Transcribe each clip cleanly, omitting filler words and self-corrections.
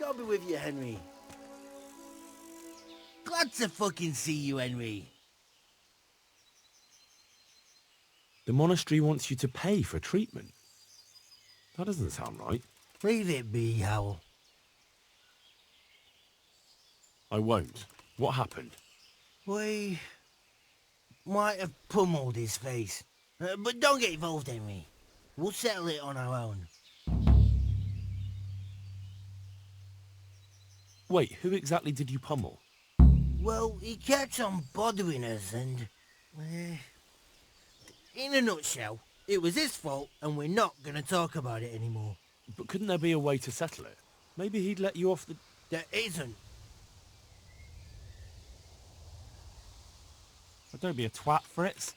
I'll be with you, Henry. Glad to fucking see you, Henry. The monastery wants you to pay for treatment. That doesn't sound right. Leave it be, Howell. I won't. What happened? We might have pummeled his face. But don't get involved, Henry. We'll settle it on our own. Wait, who exactly did you pummel? Well, he kept on bothering us and... in a nutshell, it was his fault and we're not gonna talk about it anymore. But couldn't there be a way to settle it? Maybe he'd let you off the... There isn't. But don't be a twat, Fritz.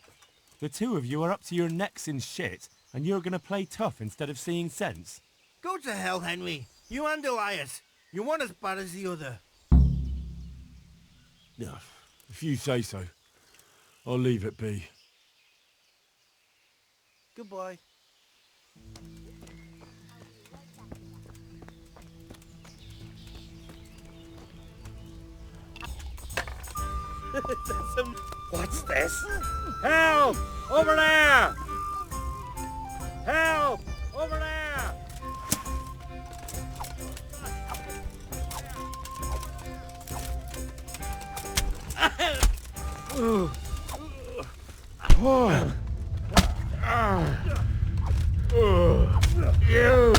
The two of you are up to your necks in shit, and you're gonna play tough instead of seeing sense. Go to hell, Henry. You and Elias. You're one as bad as the other. Yeah, if you say so. I'll leave it be. Goodbye. What's this? Help! Over there! Help! Over there! You!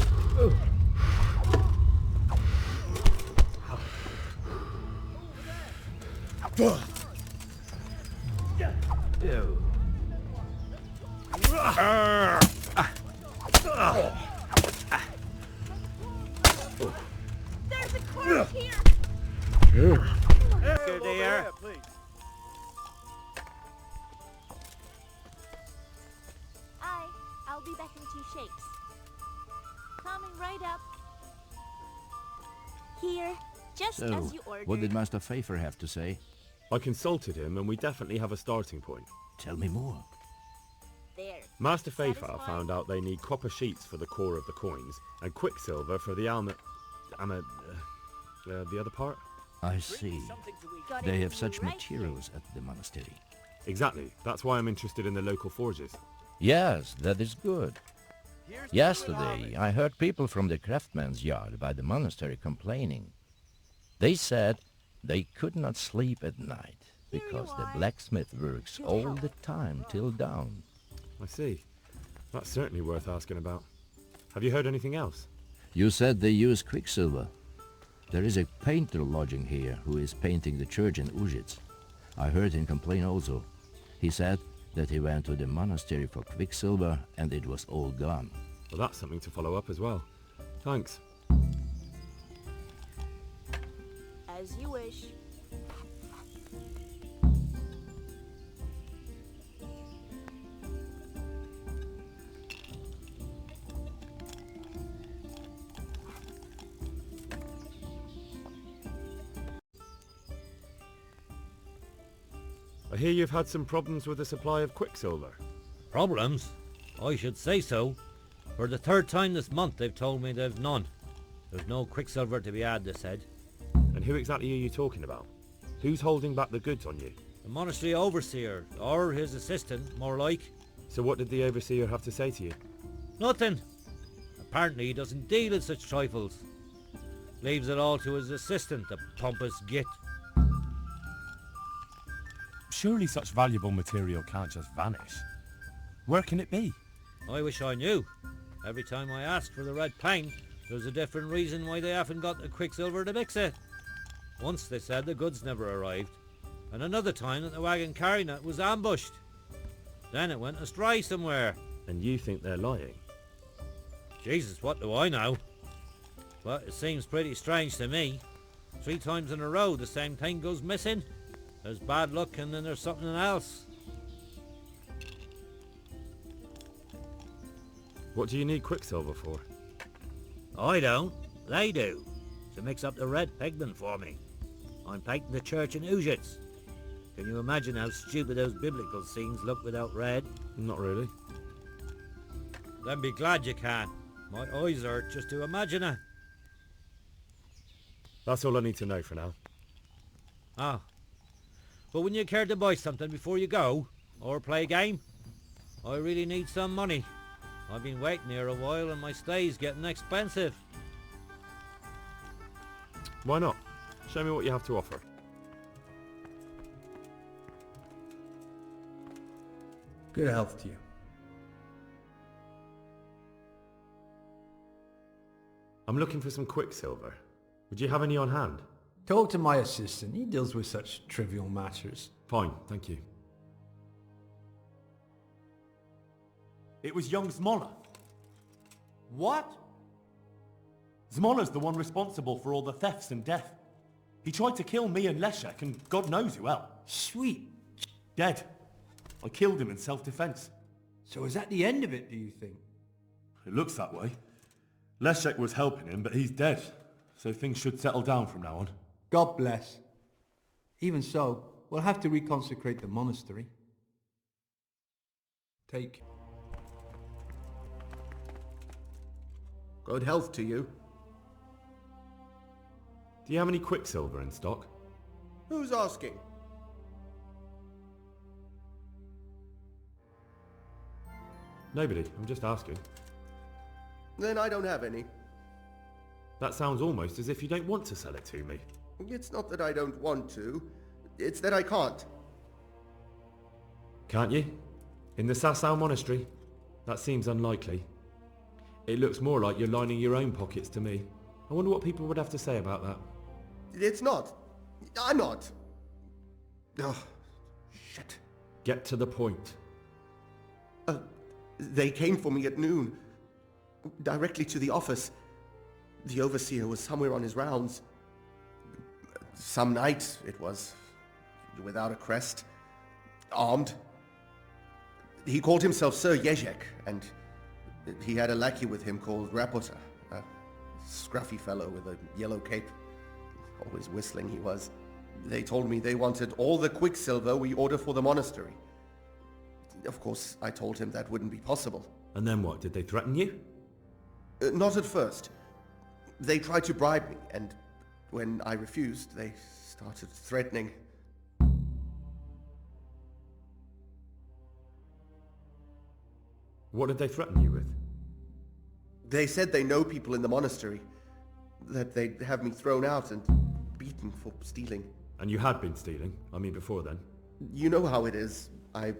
There's a corpse here! Good dear. I'll be back in 2 shakes. Coming right up. Here, just So, as you ordered. what did Master Pfeiffer have to say? I consulted him, and we definitely have a starting point. Tell me more. There. Master Pfeiffer Satisfied? found out they need copper sheets for the core of the coins, and quicksilver for the the other part? I see. Got They it have such right materials at the monastery. Exactly. That's why I'm interested in the local forges. Yes, that is good. Yesterday, I heard people from the craftsman's yard by the monastery complaining. They said they could not sleep at night because the blacksmith works all the time till dawn. I see. That's certainly worth asking about. Have you heard anything else? You said they use quicksilver. There is a painter lodging here who is painting the church in Ujits. I heard him complain also. He said that he went to the monastery for quicksilver and it was all gone. Well, that's something to follow up as well. Thanks. As you wish. I hear you've had some problems with the supply of quicksilver. Problems? I should say so. For the 3rd time this month they've told me they've none. There's no quicksilver to be had, they said. And who exactly are you talking about? Who's holding back the goods on you? The monastery overseer, or his assistant, more like. So what did the overseer have to say to you? Nothing. Apparently he doesn't deal in such trifles. Leaves it all to his assistant, the pompous git. Surely such valuable material can't just vanish. Where can it be? I wish I knew. Every time I ask for the red paint, there's a different reason why they haven't got the quicksilver to mix it. Once they said the goods never arrived, and another time that the wagon carrying it was ambushed. Then it went astray somewhere. And you think they're lying? Jesus, what do I know? But it seems pretty strange to me. 3 times in a row the same thing goes missing. There's bad luck and then there's something else. What do you need quicksilver for? I don't. They do. To mix up the red pigment for me. I'm painting the church in Ujits. Can you imagine how stupid those biblical scenes look without red? Not really. Then be glad you can. My eyes hurt just to imagine it. That's all I need to know for now. Ah. But wouldn't you care to buy something before you go? Or play a game? I really need some money. I've been waiting here a while and my stay's getting expensive. Why not? Show me what you have to offer. Good health to you. I'm looking for some quicksilver. Would you have any on hand? Talk to my assistant. He deals with such trivial matters. Fine, thank you. It was young Zmola. What? Zmola's the one responsible for all the thefts and death. He tried to kill me and Leszek and God knows who else. Sweet. Dead. I killed him in self-defense. So is that the end of it, do you think? It looks that way. Leszek was helping him, but he's dead. So things should settle down from now on. God bless. Even so, we'll have to reconsecrate the monastery. Take. Good health to you. Do you have any quicksilver in stock? Who's asking? Nobody, I'm just asking. Then I don't have any. That sounds almost as if you don't want to sell it to me. It's not that I don't want to. It's that I can't. Can't you? In the Sasau monastery? That seems unlikely. It looks more like you're lining your own pockets to me. I wonder what people would have to say about that. It's not. I'm not. Oh, shit. Get to the point. They came for me at noon. Directly to the office. The overseer was somewhere on his rounds. Some night it was. Without a crest. Armed. He called himself Sir Jezek, and he had a lackey with him called Rapota, a scruffy fellow with a yellow cape. Always whistling he was. They told me they wanted all the quicksilver we order for the monastery. Of course, I told him that wouldn't be possible. And then what? Did they threaten you? Not at first. They tried to bribe me, and when I refused, they started threatening. What did they threaten you with? They said they know people in the monastery, that they'd have me thrown out and beaten for stealing. And you had been stealing? I mean before then? You know how it is. I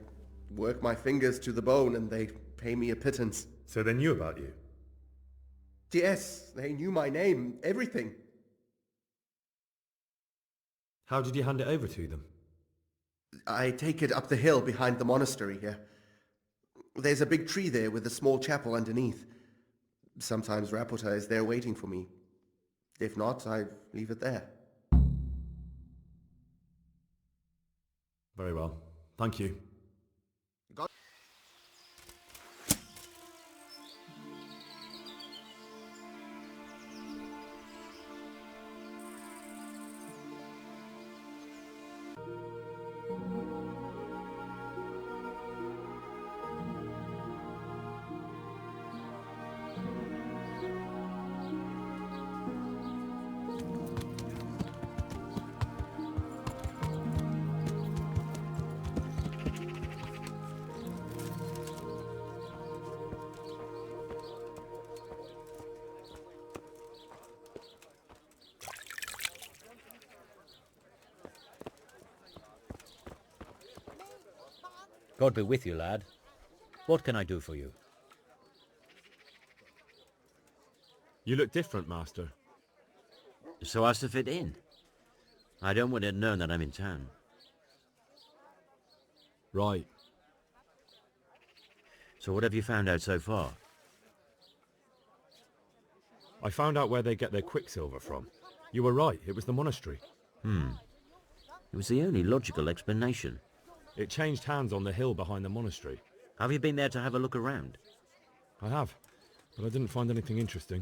work my fingers to the bone and they pay me a pittance. So they knew about you? Yes, they knew my name, everything. How did you hand it over to them? I take it up the hill behind the monastery here. There's a big tree there with a small chapel underneath. Sometimes Rapota is there waiting for me. If not, I leave it there. Very well. Thank you. God be with you, lad. What can I do for you? You look different, Master. So as to fit in. I don't want it known that I'm in town. Right. So what have you found out so far? I found out where they get their quicksilver from. You were right, it was the monastery. It was the only logical explanation. It changed hands on the hill behind the monastery. Have you been there to have a look around? I have, but I didn't find anything interesting.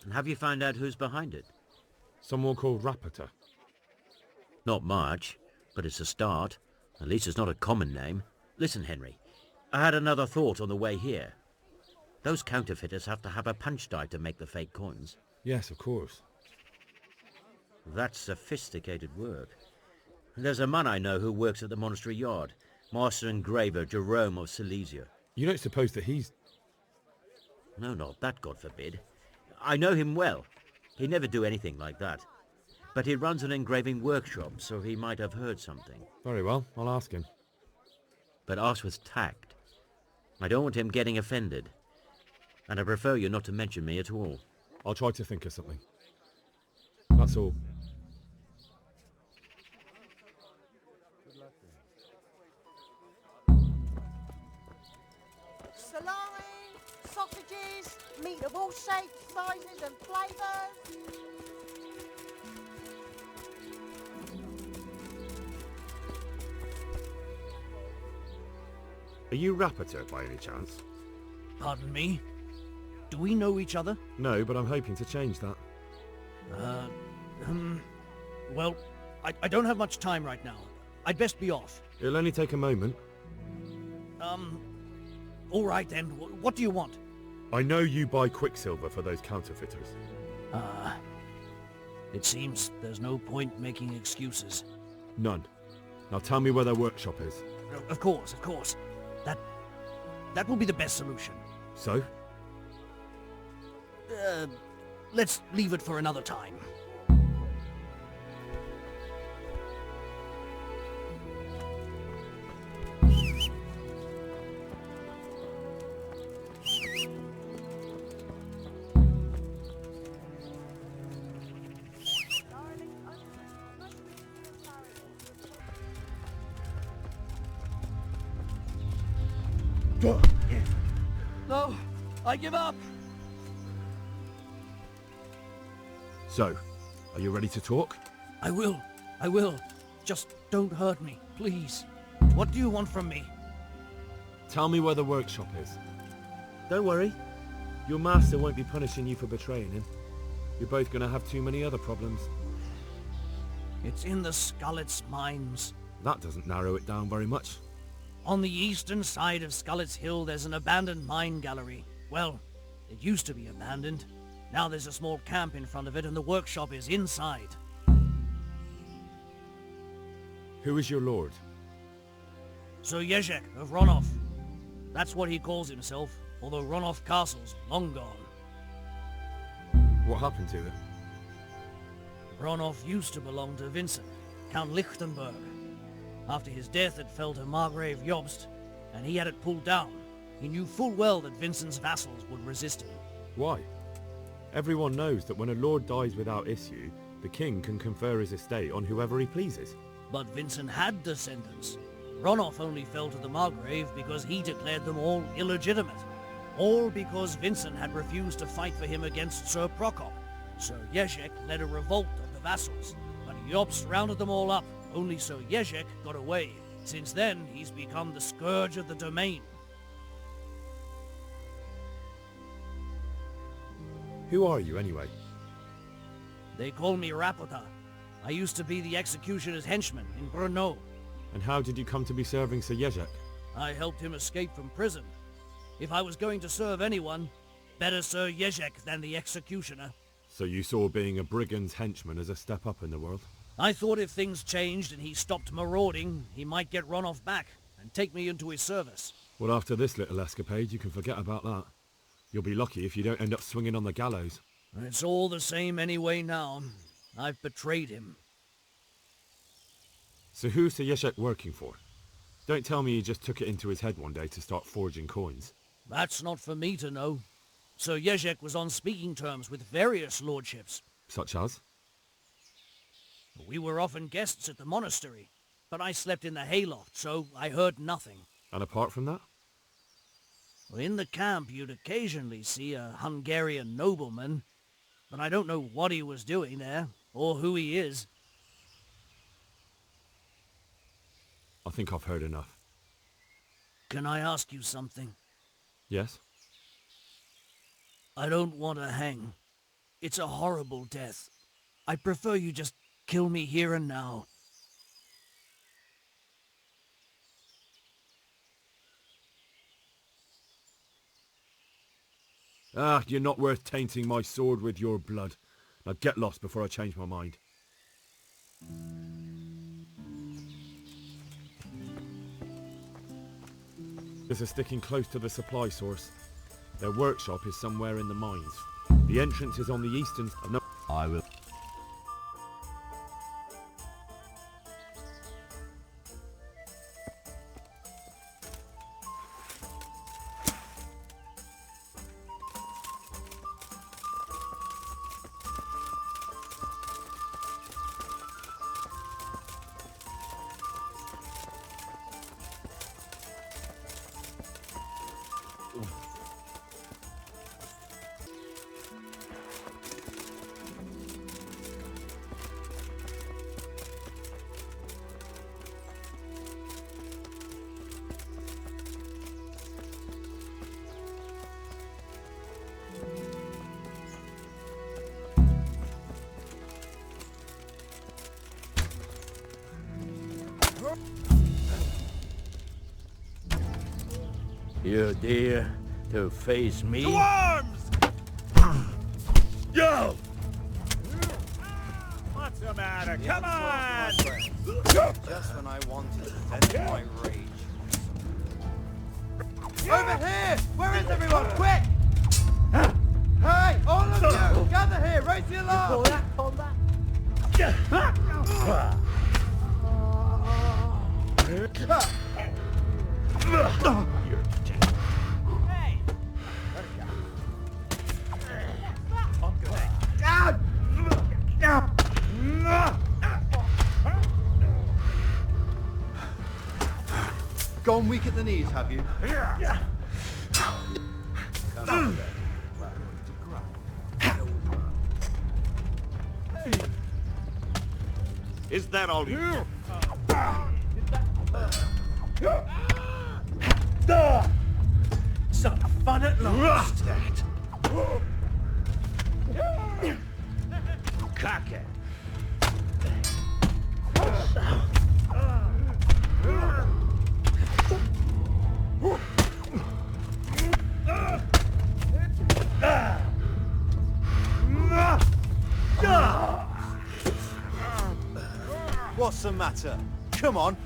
And have you found out who's behind it? Someone called Rapota. Not much, but it's a start. At least it's not a common name. Listen, Henry, I had another thought on the way here. Those counterfeiters have to have a punch die to make the fake coins. Yes, of course. That's sophisticated work. There's a man I know who works at the monastery yard, Master Engraver Jerome of Silesia. You don't suppose that he's... No, not that, God forbid. I know him well. He'd never do anything like that. But he runs an engraving workshop, so he might have heard something. Very well, I'll ask him. But ask with tact. I don't want him getting offended. And I prefer you not to mention me at all. I'll try to think of something. That's all. Salami, sausages, meat of all shapes, sizes and flavours. Are you Rappator by any chance? Pardon me? Do we know each other? No, but I'm hoping to change that. Well, I don't have much time right now. I'd best be off. It'll only take a moment. All right then. What do you want? I know you buy quicksilver for those counterfeiters. It seems there's no point making excuses. None. Now tell me where their workshop is. Of course. That will be the best solution. So? Let's leave it for another time. No, I give up. So, are you ready to talk? I will. Just don't hurt me, please. What do you want from me? Tell me where the workshop is. Don't worry. Your master won't be punishing you for betraying him. You're both going to have too many other problems. It's in the Skullet's mines. That doesn't narrow it down very much. On the eastern side of Skullet's Hill, there's an abandoned mine gallery. Well, it used to be abandoned. Now there's a small camp in front of it, and the workshop is inside. Who is your lord? Sir Jezek of Ronov. That's what he calls himself, although Ronov Castle's long gone. What happened to it? Ronov used to belong to Vincent, Count Lichtenberg. After his death, it fell to Margrave Jobst, and he had it pulled down. He knew full well that Vincent's vassals would resist him. Why? Everyone knows that when a lord dies without issue, the king can confer his estate on whoever he pleases. But Vincent had descendants. Ronov only fell to the Margrave because he declared them all illegitimate. All because Vincent had refused to fight for him against Sir Prokop. Sir Jezek led a revolt of the vassals, but Jobst rounded them all up. Only Sir Jezek got away. Since then, he's become the scourge of the domain. Who are you, anyway? They call me Rapota. I used to be the executioner's henchman in Brno. And how did you come to be serving Sir Jezek? I helped him escape from prison. If I was going to serve anyone, better Sir Jezek than the executioner. So you saw being a brigand's henchman as a step up in the world? I thought if things changed and he stopped marauding, he might get Ronov back and take me into his service. Well, after this little escapade, you can forget about that. You'll be lucky if you don't end up swinging on the gallows. It's all the same anyway now. I've betrayed him. So who's Sir Jezek working for? Don't tell me he just took it into his head one day to start forging coins. That's not for me to know. Sir Jezek was on speaking terms with various lordships. Such as? We were often guests at the monastery, but I slept in the hayloft, so I heard nothing. And apart from that? In the camp, you'd occasionally see a Hungarian nobleman, but I don't know what he was doing there, or who he is. I think I've heard enough. Can I ask you something? Yes? I don't want to hang. It's a horrible death. I prefer you just kill me here and now. Ah, you're not worth tainting my sword with your blood. Now get lost before I change my mind. Are sticking close to the supply source. Their workshop is somewhere in the mines. The entrance is on the eastern... No, I will... You dare to face me? To arms! Yo! What's the matter? Come on! Just when I wanted to vent my rage. Over here! Where is everyone? Quick! Hey, all of you! Gather here! Raise the alarm! Pull that. Gone weak at the knees, have you? Is that all you? Some fun at last. Cock it. What's the matter? Come on.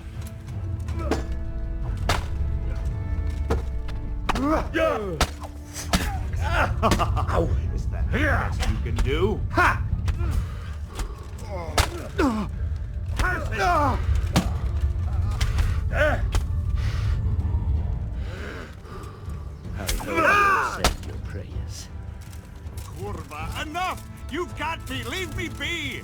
Is that the best you can do? Ha! Accept your prayers. Kurva, enough! You've got me! Leave me be!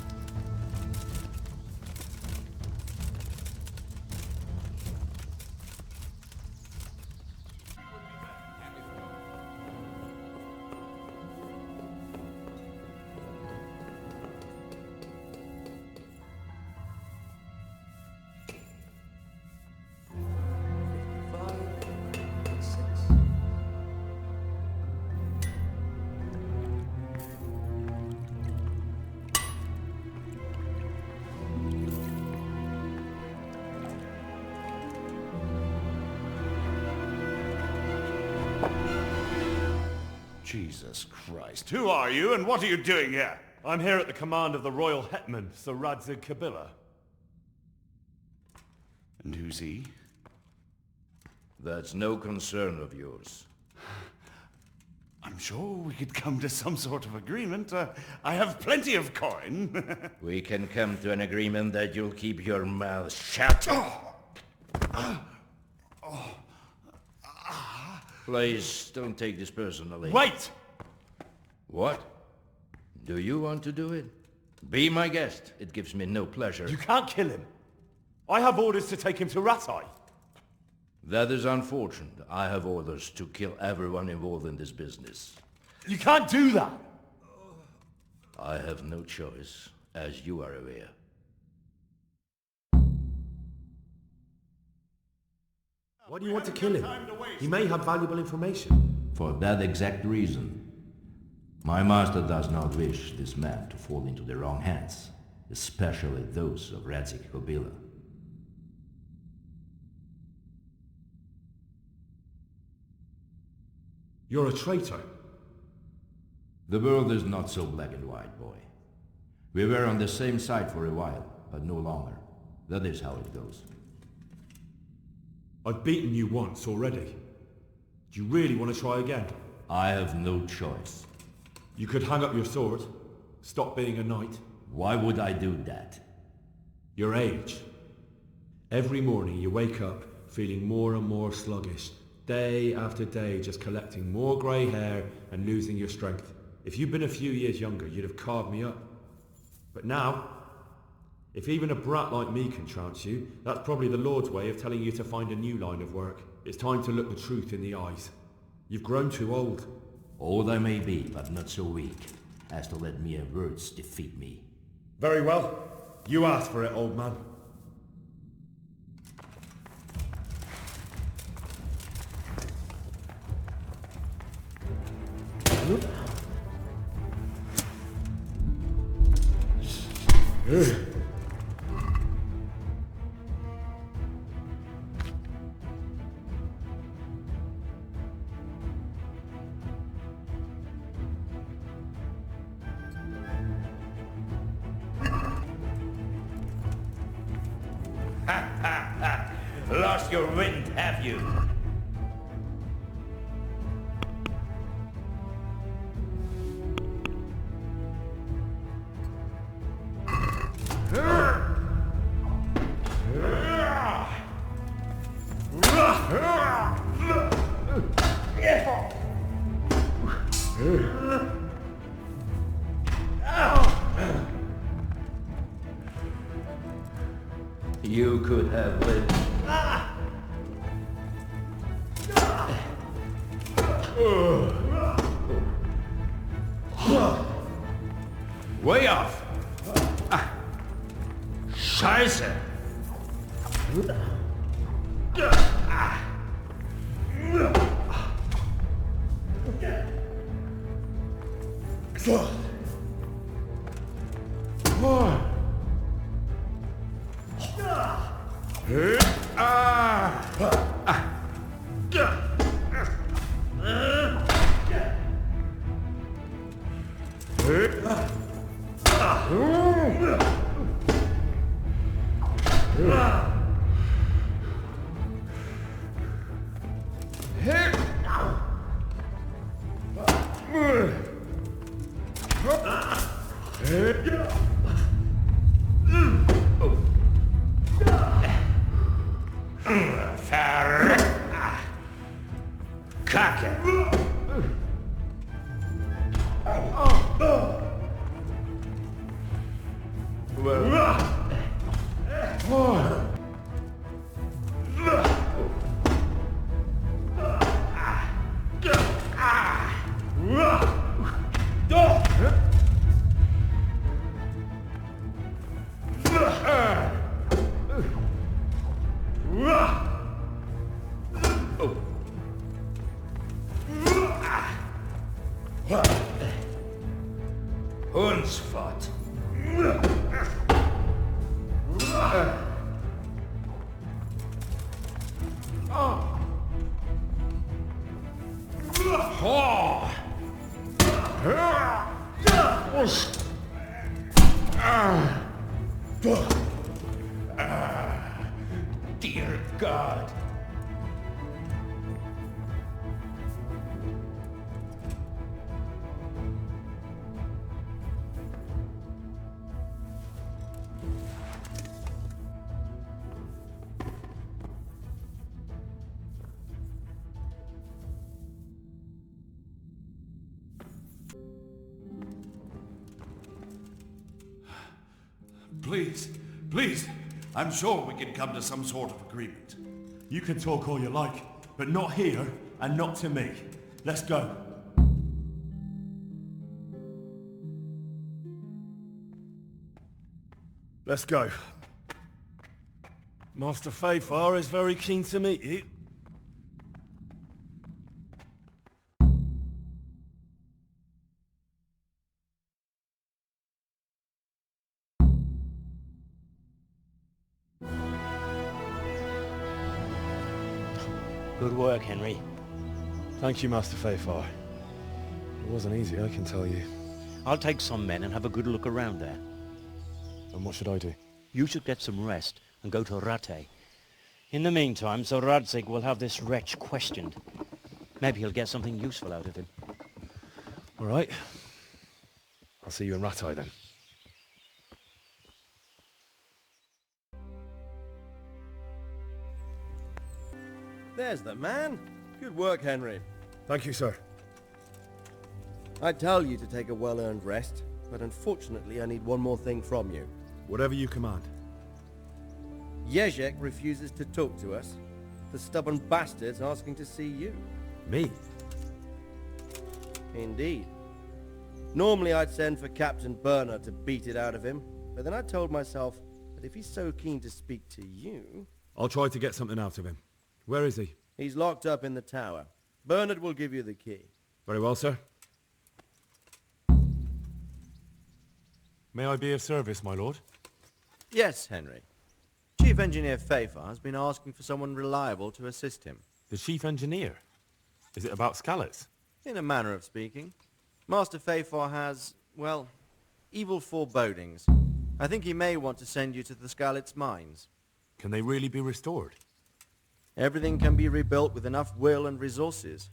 Jesus Christ. Who are you and what are you doing here? I'm here at the command of the royal hetman, Sir Radzig Kabila. And who's he? That's no concern of yours. I'm sure we could come to some sort of agreement. I have plenty of coin. We can come to an agreement that you'll keep your mouth shut. Please, don't take this personally. Wait! What? Do you want to do it? Be my guest. It gives me no pleasure. You can't kill him. I have orders to take him to Ratai. That is unfortunate. I have orders to kill everyone involved in this business. You can't do that! I have no choice, as you are aware. Why do you want to kill him? He may have valuable information. For that exact reason. My master does not wish this man to fall into the wrong hands, especially those of Radzig Kabila. You're a traitor. The world is not so black and white, boy. We were on the same side for a while, but no longer. That is how it goes. I've beaten you once already. Do you really want to try again? I have no choice. You could hang up your sword, stop being a knight. Why would I do that? Your age. Every morning you wake up feeling more and more sluggish, day after day just collecting more grey hair and losing your strength. If you'd been a few years younger, you'd have carved me up. But now, if even a brat like me can trance you, that's probably the Lord's way of telling you to find a new line of work. It's time to look the truth in the eyes. You've grown too old. Old I may be, but not so weak as to let mere words defeat me. Very well. You asked for it, old man. Lost your wind, have you? You could have lived. Way off! Scheiße! Hundsfott. Dear God. Please, please, I'm sure we can come to some sort of agreement. You can talk all you like, but not here and not to me. Let's go. Let's go. Master Fayfar is very keen to meet you. Good work, Henry. Thank you, Master Fayfar. It wasn't easy, I can tell you. I'll take some men and have a good look around there. And what should I do? You should get some rest and go to Ratte. In the meantime, Sir Radzig will have this wretch questioned. Maybe he'll get something useful out of him. All right. I'll see you in Rattay then. There's the man. Good work, Henry. Thank you, sir. I tell you to take a well-earned rest, but unfortunately I need one more thing from you. Whatever you command. Jezek refuses to talk to us. The stubborn bastard's asking to see you. Me? Indeed. Normally I'd send for Captain Burner to beat it out of him, but then I told myself that if he's so keen to speak to you... I'll try to get something out of him. Where is he? He's locked up in the tower. Bernard will give you the key. Very well, sir. May I be of service, my lord? Yes, Henry. Chief Engineer Fafar has been asking for someone reliable to assist him. The Chief Engineer? Is it about Scallops? In a manner of speaking. Master Fafar has, well, evil forebodings. I think he may want to send you to the Skalitz mines. Can they really be restored? Everything can be rebuilt with enough will and resources.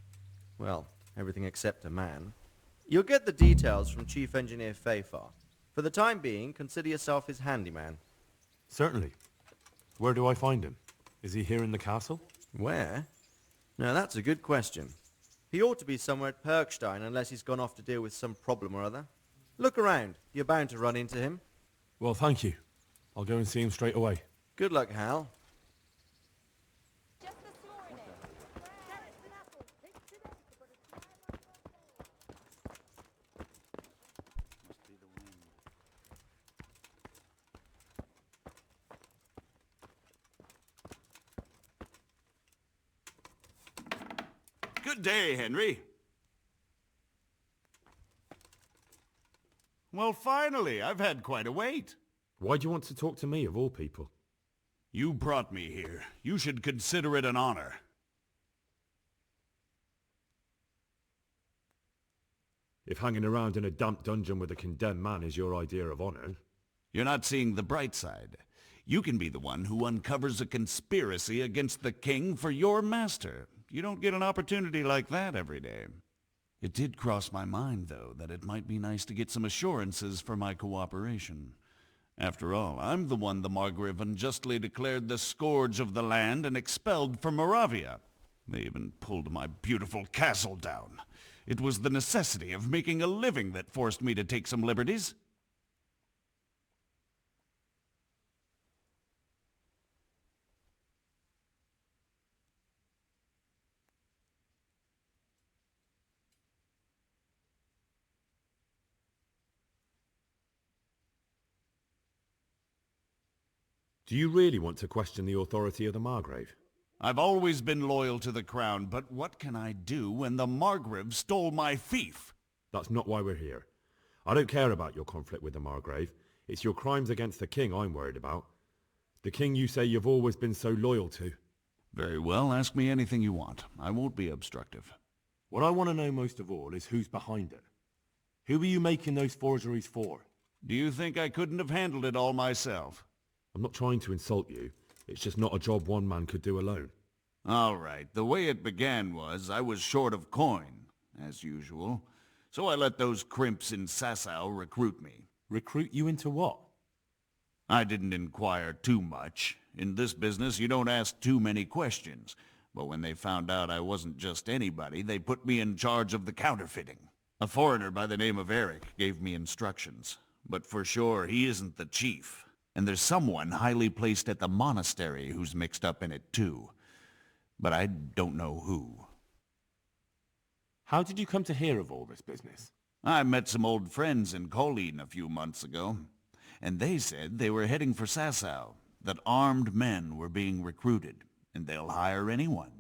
Well, everything except a man. You'll get the details from Chief Engineer Fafar. For the time being, consider yourself his handyman. Certainly. Where do I find him? Is he here in the castle? Where? Now that's a good question. He ought to be somewhere at Perkstein unless he's gone off to deal with some problem or other. Look around. You're bound to run into him. Well, thank you. I'll go and see him straight away. Good luck, Hal. Good day, Henry. Well, finally, I've had quite a wait. Why do you want to talk to me, of all people? You brought me here. You should consider it an honor. If hanging around in a damp dungeon with a condemned man is your idea of honor... You're not seeing the bright side. You can be the one who uncovers a conspiracy against the king for your master. You don't get an opportunity like that every day. It did cross my mind, though, that it might be nice to get some assurances for my cooperation. After all, I'm the one the Margrave unjustly declared the scourge of the land and expelled from Moravia. They even pulled my beautiful castle down. It was the necessity of making a living that forced me to take some liberties. Do you really want to question the authority of the Margrave? I've always been loyal to the crown, but what can I do when the Margrave stole my fief? That's not why we're here. I don't care about your conflict with the Margrave. It's your crimes against the king I'm worried about. The king you say you've always been so loyal to. Very well, ask me anything you want. I won't be obstructive. What I want to know most of all is who's behind it. Who are you making those forgeries for? Do you think I couldn't have handled it all myself? I'm not trying to insult you. It's just not a job one man could do alone. All right, the way it began was I was short of coin, as usual. So I let those crimps in Sasau recruit me. Recruit you into what? I didn't inquire too much. In this business, you don't ask too many questions. But when they found out I wasn't just anybody, they put me in charge of the counterfeiting. A foreigner by the name of Eric gave me instructions. But for sure, he isn't the chief. And there's someone highly placed at the monastery who's mixed up in it too. But I don't know who. How did you come to hear of all this business? I met some old friends in Colleen a few months ago, and they said they were heading for Sasau, that armed men were being recruited, and they'll hire anyone.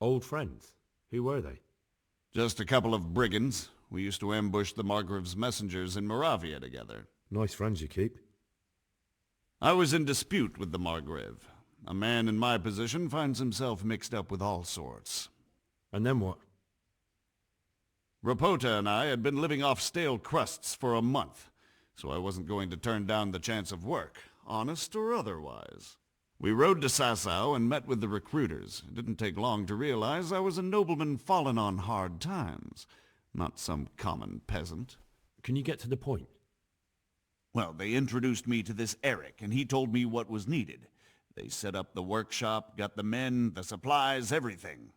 Old friends? Who were they? Just a couple of brigands. We used to ambush the Margrave's messengers in Moravia together. Nice friends you keep. I was in dispute with the Margrave. A man in my position finds himself mixed up with all sorts. And then what? Rapota and I had been living off stale crusts for a month, so I wasn't going to turn down the chance of work, honest or otherwise. We rode to Sasau and met with the recruiters. It didn't take long to realize I was a nobleman fallen on hard times, not some common peasant. Can you get to the point? Well, they introduced me to this Eric, and he told me what was needed. They set up the workshop, got the men, the supplies, everything.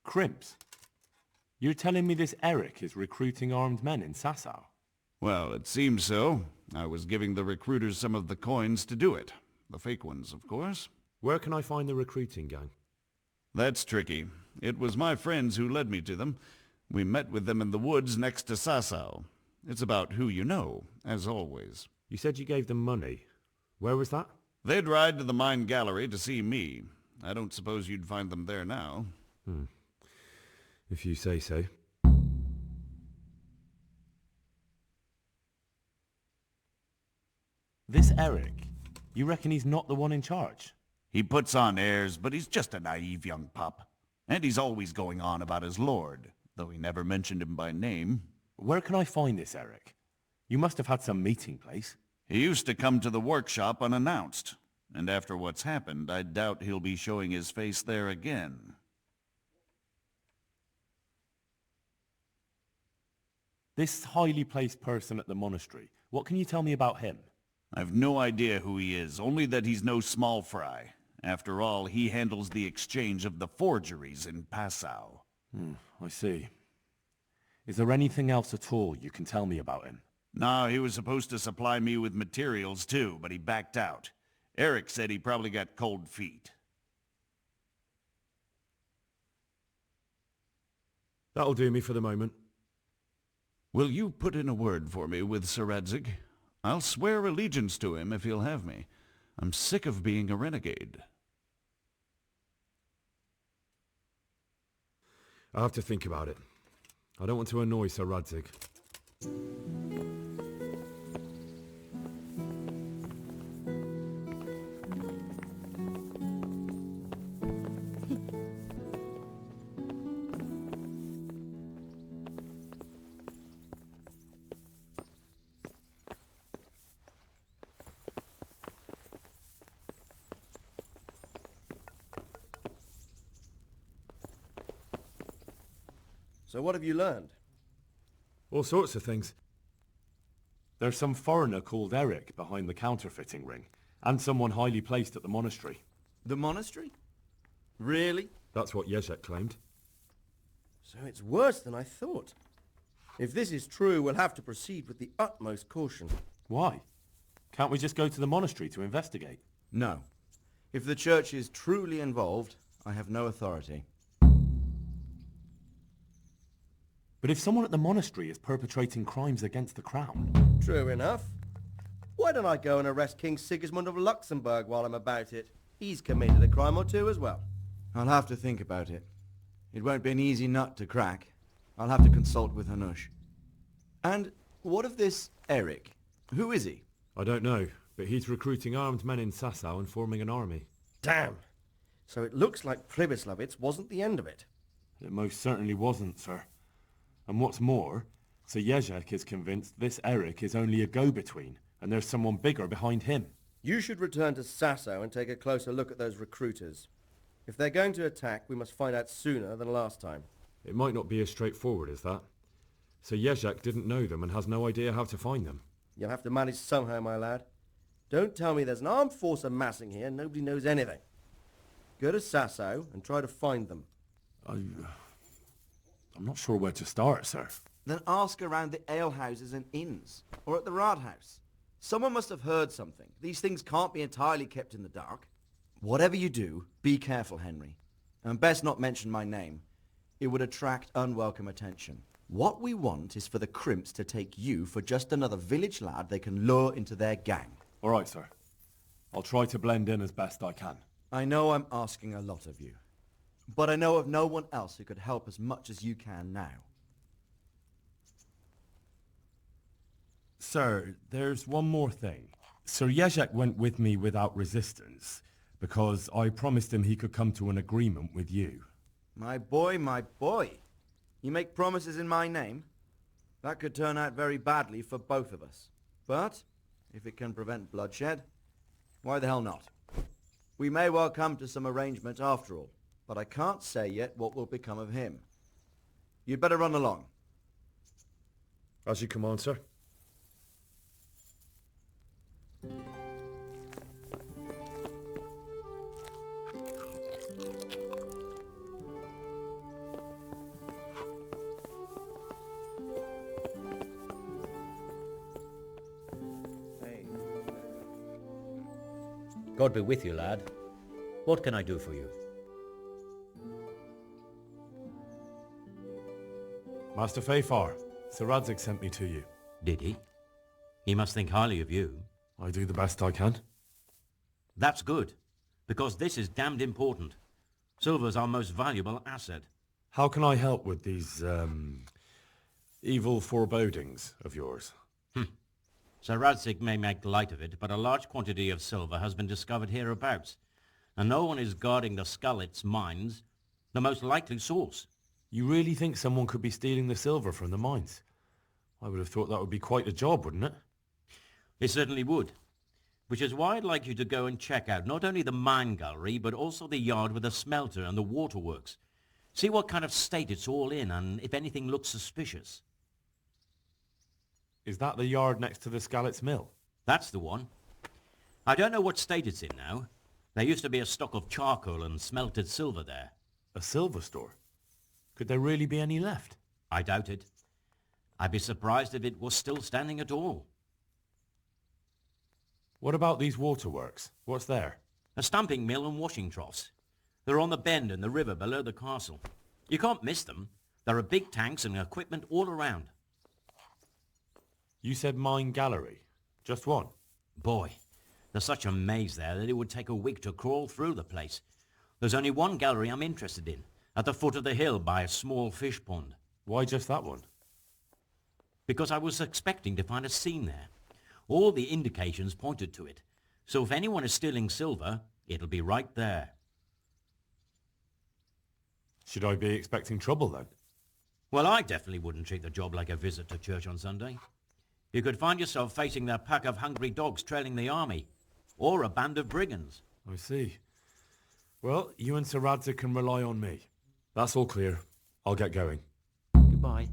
Crimps? You're telling me this Eric is recruiting armed men in Sasau? Well, it seems so. I was giving the recruiters some of the coins to do it. The fake ones, of course. Where can I find the recruiting gang? That's tricky. It was my friends who led me to them. We met with them in the woods next to Sasau. It's about who you know, as always. You said you gave them money. Where was that? They'd ride to the mine gallery to see me. I don't suppose you'd find them there now. If you say so. This Eric, you reckon he's not the one in charge? He puts on airs, but he's just a naive young pup. And he's always going on about his lord, though he never mentioned him by name. Where can I find this Eric? You must have had some meeting place. He used to come to the workshop unannounced. And after what's happened, I doubt he'll be showing his face there again. This highly placed person at the monastery, what can you tell me about him? I've no idea who he is, only that he's no small fry. After all, he handles the exchange of the forgeries in Passau. I see. Is there anything else at all you can tell me about him? No, he was supposed to supply me with materials too, but he backed out. Eric said he probably got cold feet. That'll do me for the moment. Will you put in a word for me with Sir Radzig? I'll swear allegiance to him if he'll have me. I'm sick of being a renegade. I'll have to think about it. I don't want to annoy Sir Radzig. So what have you learned? All sorts of things. There's some foreigner called Eric behind the counterfeiting ring, and someone highly placed at the monastery. The monastery? Really? That's what Jezek claimed. So it's worse than I thought. If this is true, we'll have to proceed with the utmost caution. Why? Can't we just go to the monastery to investigate? No. If the church is truly involved, I have no authority. But if someone at the monastery is perpetrating crimes against the crown... True enough. Why don't I go and arrest King Sigismund of Luxembourg while I'm about it? He's committed a crime or two as well. I'll have to think about it. It won't be an easy nut to crack. I'll have to consult with Hanush. And what of this Eric? Who is he? I don't know, but he's recruiting armed men in Sasau and forming an army. Damn. So it looks like Pribyslavitz wasn't the end of it. It most certainly wasn't, sir. And what's more, Sir Jezek is convinced this Eric is only a go-between, and there's someone bigger behind him. You should return to Sasau and take a closer look at those recruiters. If they're going to attack, we must find out sooner than last time. It might not be as straightforward as that. Sir Jezek didn't know them and has no idea how to find them. You'll have to manage somehow, my lad. Don't tell me there's an armed force amassing here and nobody knows anything. Go to Sasau and try to find them. I'm not sure where to start, sir. Then ask around the alehouses and inns, or at the Rathaus. Someone must have heard something. These things can't be entirely kept in the dark. Whatever you do, be careful, Henry. And best not mention my name. It would attract unwelcome attention. What we want is for the crimps to take you for just another village lad they can lure into their gang. All right, sir. I'll try to blend in as best I can. I know I'm asking a lot of you, but I know of no one else who could help as much as you can now. Sir, there's one more thing. Sir Jezek went with me without resistance, because I promised him he could come to an agreement with you. My boy, my boy. You make promises in my name? That could turn out very badly for both of us. But, if it can prevent bloodshed, why the hell not? We may well come to some arrangement after all, but I can't say yet what will become of him. You'd better run along. As you command, sir. God be with you, lad. What can I do for you? Master Fafar, Sir Radzig sent me to you. Did he? He must think highly of you. I do the best I can. That's good, because this is damned important. Silver's our most valuable asset. How can I help with these, evil forebodings of yours? Sir Radzig may make light of it, but a large quantity of silver has been discovered hereabouts, and no one is guarding the Skullets mines, the most likely source. You really think someone could be stealing the silver from the mines? I would have thought that would be quite a job, wouldn't it? It certainly would, which is why I'd like you to go and check out not only the mine gallery, but also the yard with the smelter and the waterworks. See what kind of state it's all in, and if anything looks suspicious. Is that the yard next to the Skalitz mill? That's the one. I don't know what state it's in now. There used to be a stock of charcoal and smelted silver there. A silver store? Could there really be any left? I doubt it. I'd be surprised if it was still standing at all. What about these waterworks? What's there? A stamping mill and washing troughs. They're on the bend in the river below the castle. You can't miss them. There are big tanks and equipment all around. You said mine gallery. Just one? Boy, there's such a maze there that it would take a week to crawl through the place. There's only one gallery I'm interested in, at the foot of the hill by a small fish pond. Why just that one? Because I was expecting to find a scene there. All the indications pointed to it. So if anyone is stealing silver, it'll be right there. Should I be expecting trouble then? Well, I definitely wouldn't treat the job like a visit to church on Sunday. You could find yourself facing that pack of hungry dogs trailing the army, or a band of brigands. I see. Well, you and Sir Radzig can rely on me. That's all clear. I'll get going. Goodbye.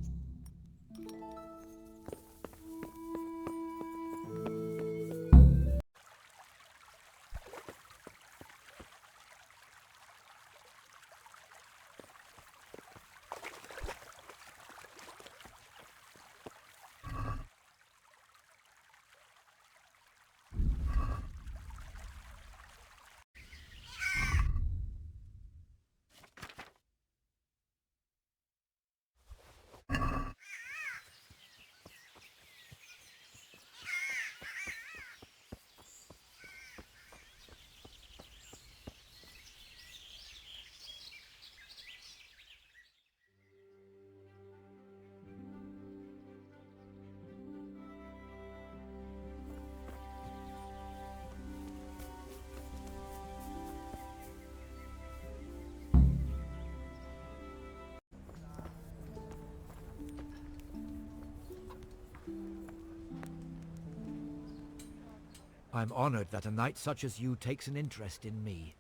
I'm honored that a knight such as you takes an interest in me.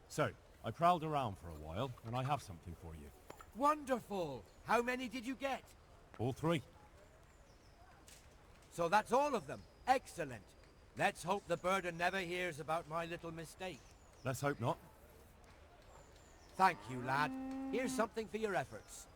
So, I prowled around for a while, and I have something for you. Wonderful! How many did you get? All three. So that's all of them. Excellent. Let's hope the burden never hears about my little mistake. Let's hope not. Thank you, lad. Here's something for your efforts.